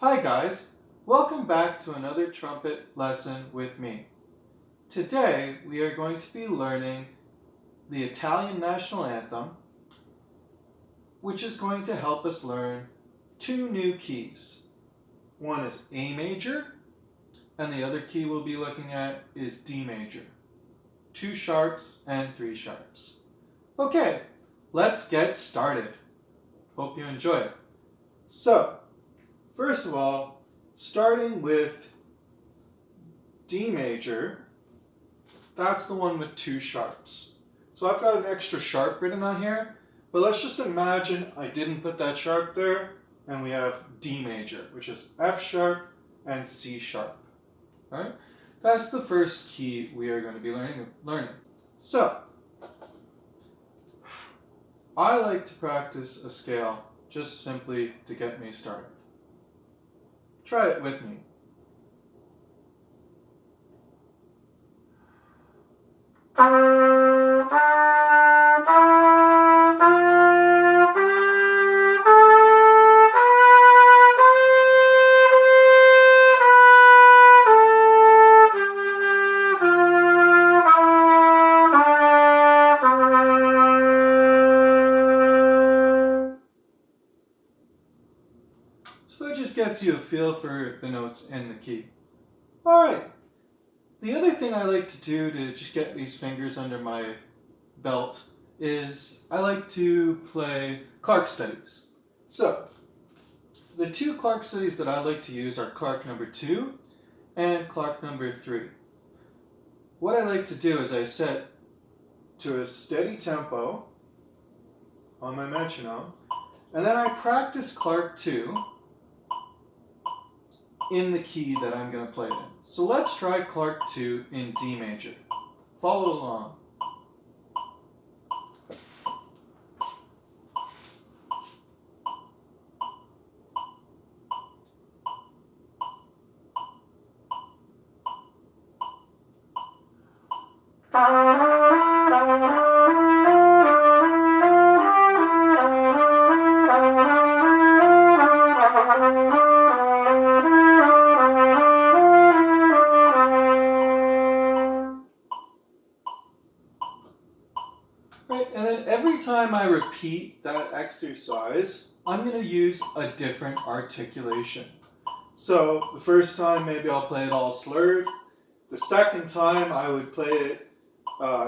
Hi guys, welcome back to another trumpet lesson with me. Today we are going to be learning the Italian national anthem, which is going to help us learn two new keys. One is A major, and the other key we'll be looking at is D major. 2 sharps and 3 sharps. Okay, let's get started. Hope you enjoy it. So, first of all, starting with D major, that's the one with 2 sharps. So I've got an extra sharp written on here, but let's just imagine I didn't put that sharp there, and we have D major, which is F sharp and C sharp. All right? That's the first key we are going to be learning. So, I like to practice a scale just simply to get me started. Try it with me. So that just gets you a feel for the notes in the key. Alright, the other thing I like to do to just get these fingers under my belt is I like to play Clark studies. So, the 2 Clark studies that I like to use are Clark number 2 and Clark number 3. What I like to do is I set to a steady tempo on my metronome, and then I practice Clark 2 in the key that I'm going to play it in. So let's try Clark 2 in D major. Follow along. Right, and then every time I repeat that exercise, I'm going to use a different articulation. So the first time maybe I'll play it all slurred. The second time I would play it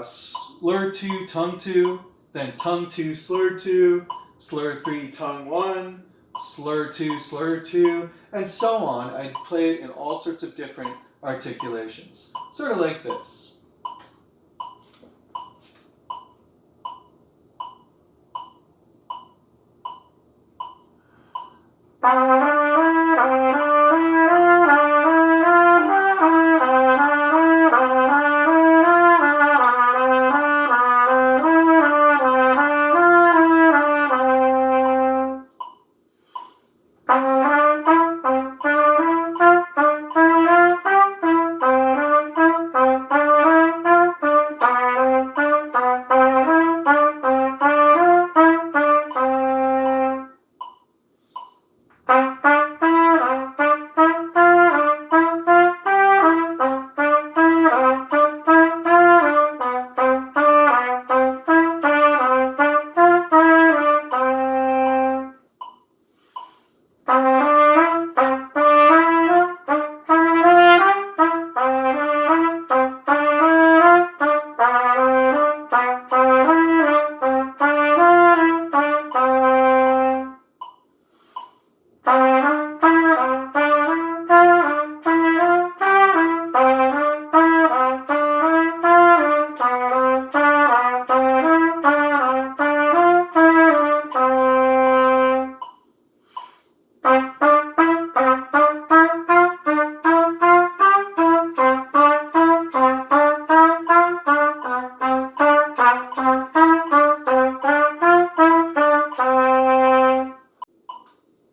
slur 2, tongue 2, then tongue 2, slur 2, slur 3, tongue 1, slur 2, and so on. I'd play it in all sorts of different articulations. Sort of like this.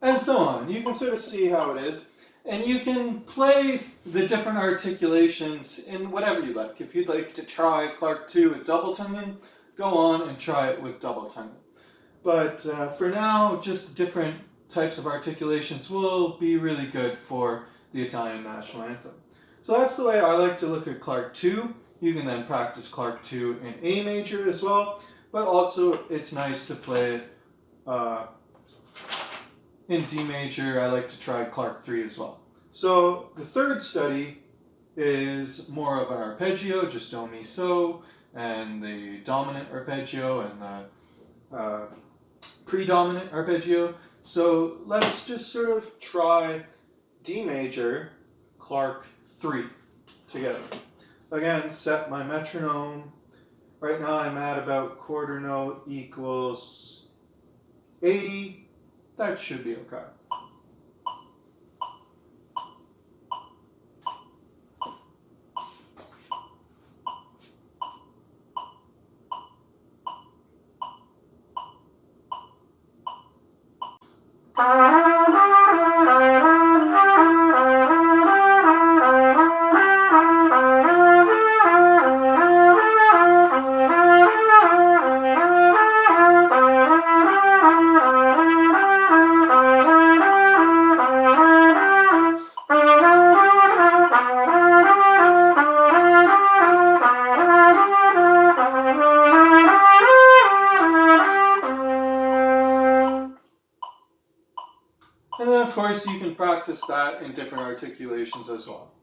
And so on. You can sort of see how it is. And you can play the different articulations in whatever you like. If you'd like to try Clark 2 with double tonguing, go on and try it with double tonguing. But for now, just different types of articulations will be really good for the Italian national anthem. So that's the way I like to look at Clark 2. You can then practice Clark 2 in A major as well, but also it's nice to play it in D major. I like to try Clark 3 as well. So the third study is more of an arpeggio, just do, mi, so, and the dominant arpeggio and the predominant arpeggio. So let's just sort of try D major, Clark 3 together. Again, set my metronome. Right now I'm at about quarter note equals 80. That should be okay. And then, of course, you can practice that in different articulations as well.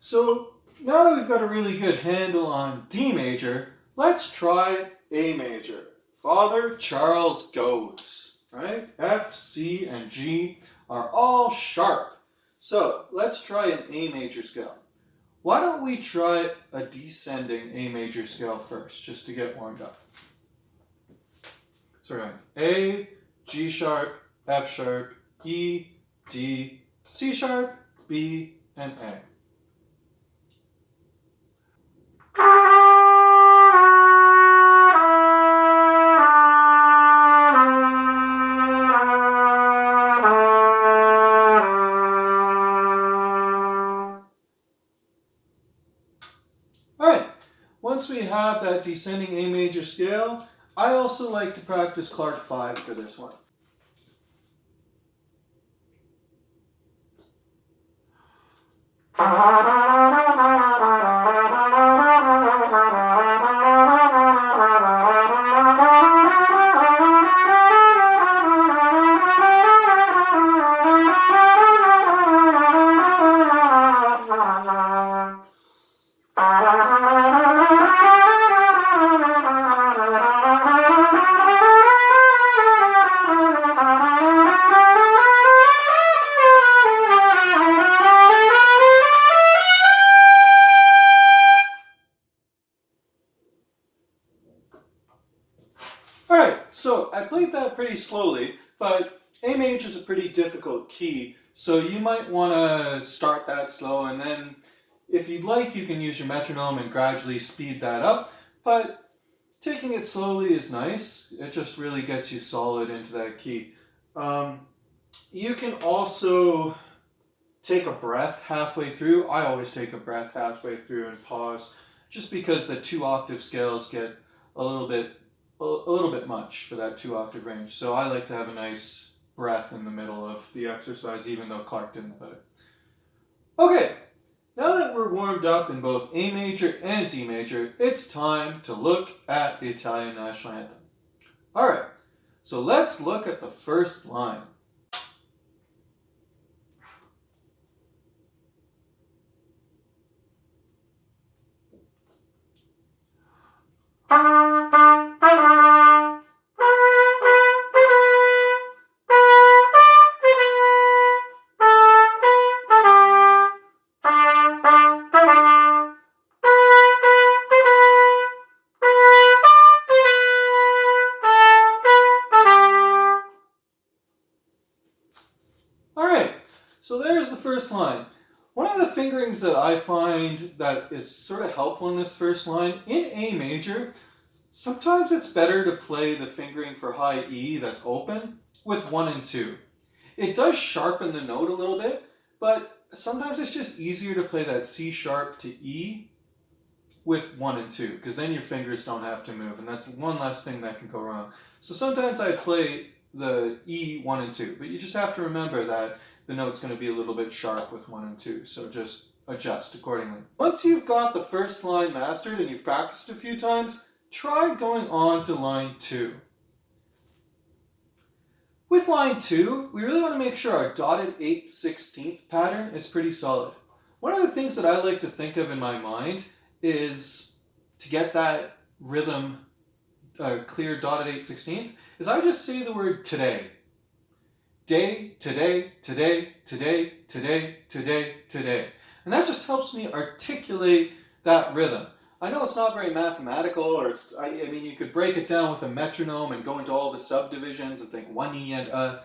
So now that we've got a really good handle on D major, let's try A major. Father Charles goes, right? F, C, and G are all sharp. So let's try an A major scale. Why don't we try a descending A major scale first, just to get warmed up. So we're going A, G sharp, F sharp, E, D, C sharp, B, and A. Alright, once we have that descending A major scale, I also like to practice Clark 5 for this one. Alright, so I played that pretty slowly, but A major is a pretty difficult key, so you might want to start that slow, and then if you'd like, you can use your metronome and gradually speed that up, but taking it slowly is nice. It just really gets you solid into that key. You can also take a breath halfway through. I always take a breath halfway through and pause, just because the 2 octave scales get a little bit much for that 2 octave range. So I like to have a nice breath in the middle of the exercise, even though Clark didn't put it. Okay, now that we're warmed up in both A major and D major, it's time to look at the Italian national anthem. Alright, so let's look at the first line. first line. One of the fingerings that I find that is sort of helpful in this first line, in A major, sometimes it's better to play the fingering for high E that's open with 1 and 2. It does sharpen the note a little bit, but sometimes it's just easier to play that C sharp to E with 1 and 2, because then your fingers don't have to move, and that's one less thing that can go wrong. So sometimes I play the E 1 and 2, but you just have to remember that the note's going to be a little bit sharp with 1 and 2, so just adjust accordingly. Once you've got the first line mastered and you've practiced a few times, try going on to line 2. With line 2, we really want to make sure our dotted 8/16 pattern is pretty solid. One of the things that I like to think of in my mind is, to get that rhythm clear dotted 8/16, is I just say the word today. Day, today, today, today, today, today, today. And that just helps me articulate that rhythm. I know it's not very mathematical, or I mean, you could break it down with a metronome and go into all the subdivisions and think 1E and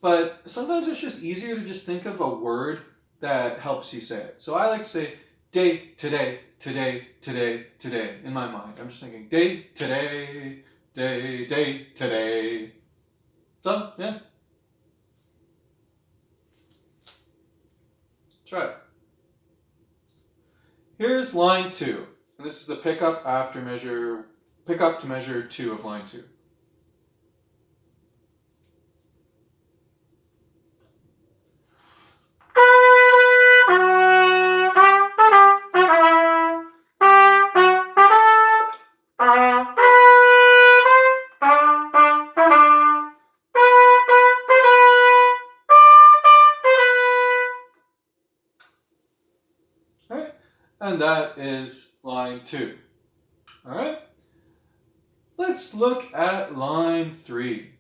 but sometimes it's just easier to just think of a word that helps you say it. So I like to say day, today, today, today, today in my mind. I'm just thinking day, today, day, day, today. So, yeah. Try it. Here's line 2. And this is the pickup to measure 2 of line 2. And that is line 2. All right? Let's look at line 3.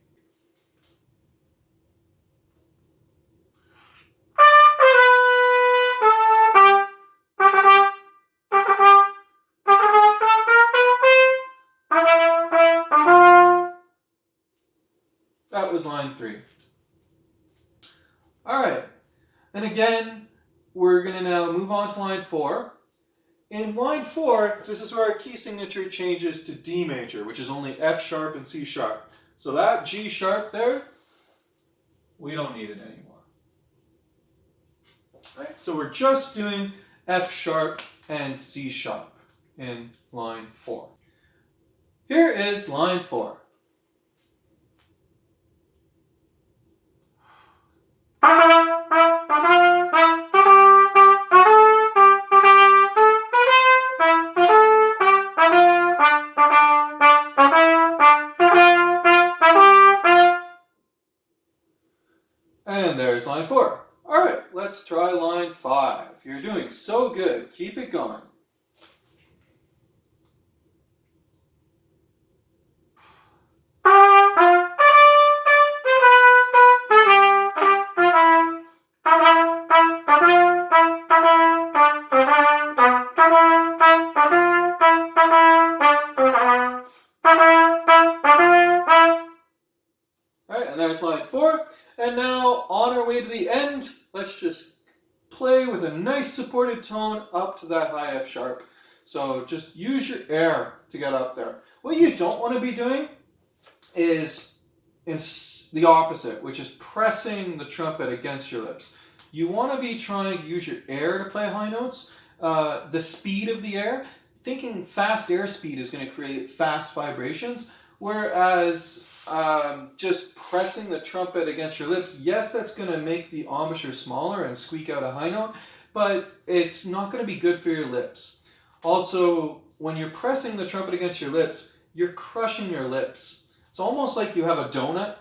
That was line 3. All right. And again, we're going to now move on to line 4. In line 4, this is where our key signature changes to D major, which is only F sharp and C sharp. So that G sharp there, we don't need it anymore. Right? So we're just doing F sharp and C sharp in line 4. Here is line 4. And there's line 4. All right, let's try line 5. You're doing so good. Keep it going. Alright, and there's line 4. And now, on our way to the end, let's just play with a nice supported tone up to that high F sharp. So just use your air to get up there. What you don't want to be doing is the opposite, which is pressing the trumpet against your lips. You want to be trying to use your air to play high notes. The speed of the air, thinking fast air speed is going to create fast vibrations, whereas just pressing the trumpet against your lips, yes, that's going to make the embouchure smaller and squeak out a high note, but it's not going to be good for your lips. Also, when you're pressing the trumpet against your lips, you're crushing your lips. It's almost like you have a donut.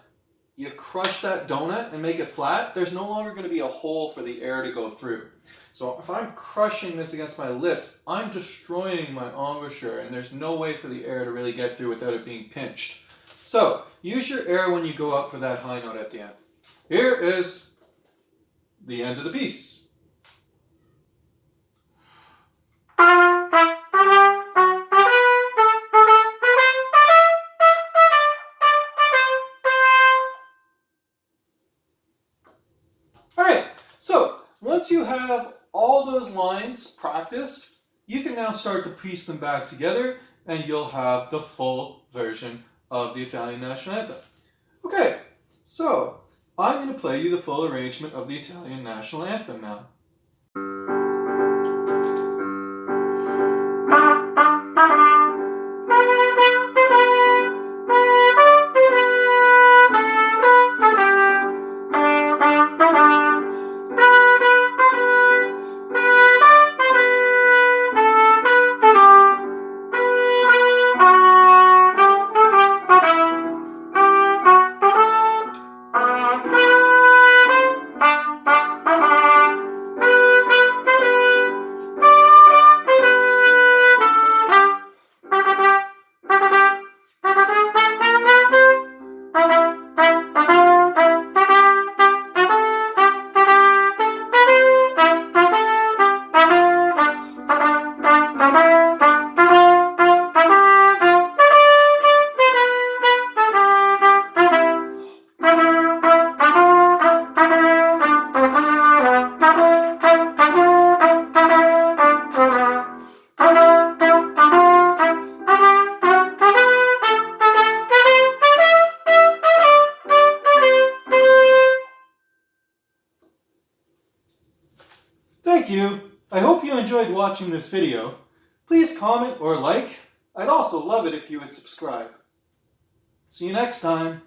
You crush that donut and make it flat. There's no longer going to be a hole for the air to go through. So if I'm crushing this against my lips, I'm destroying my embouchure, and there's no way for the air to really get through without it being pinched. So use your air when you go up for that high note at the end. Here is the end of the piece. Alright, so once you practiced, you can now start to piece them back together and you'll have the full version of the Italian national anthem. Okay, so I'm going to play you the full arrangement of the Italian national anthem now. Thank you. I hope you enjoyed watching this video. Please comment or like. I'd also love it if you would subscribe. See you next time.